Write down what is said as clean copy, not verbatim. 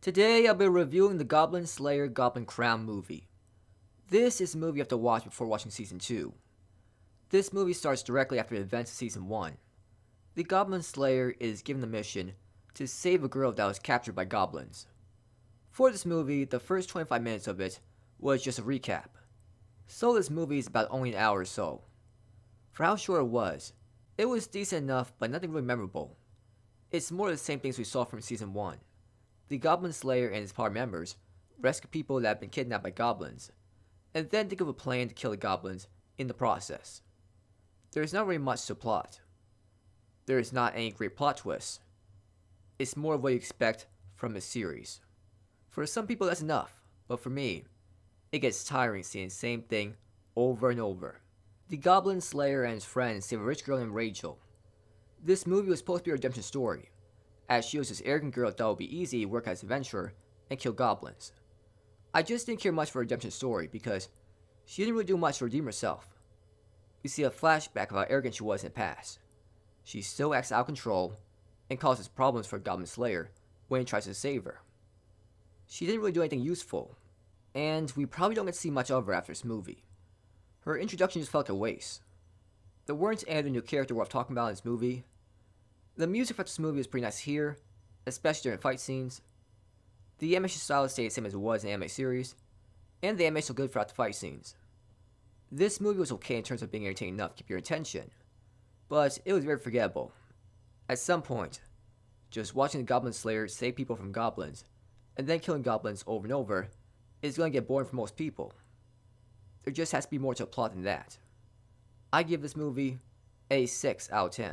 Today I'll be reviewing the Goblin Slayer Goblin Crown movie. This is a movie you have to watch before watching Season 2. This movie starts directly after the events of Season 1. The Goblin Slayer is given the mission to save a girl that was captured by goblins. For this movie, the first 25 minutes of it was just a recap. So this movie is about only an hour or so. For how short it was decent enough but nothing really memorable. It's more of the same things we saw from Season 1. The Goblin Slayer and his party members rescue people that have been kidnapped by goblins, and then think of a plan to kill the goblins in the process. There is not really much to the plot. There is not any great plot twists. It's more of what you expect from a series. For some people that's enough, but for me, it gets tiring seeing the same thing over and over. The Goblin Slayer and his friends save a rich girl named Rachel. This movie was supposed to be a redemption story, as she was this arrogant girl that thought it would be easy to work as an adventurer and kill goblins. I just didn't care much for a redemption story because she didn't really do much to redeem herself. We see a flashback of how arrogant she was in the past. She still acts out of control and causes problems for Goblin Slayer when he tries to save her. She didn't really do anything useful, and we probably don't get to see much of her after this movie. Her introduction just felt like a waste. There weren't any other new character worth talking about in this movie. The music for this movie is pretty nice here, especially during fight scenes. The animation style stayed the same as it was in the anime series, and the animation was good throughout the fight scenes. This movie was okay in terms of being entertaining enough to keep your attention, but it was very forgettable. At some point, just watching the Goblin Slayer save people from goblins, and then killing goblins over and over, is going to get boring for most people. There just has to be more to the plot than that. I give this movie a 6 out of 10.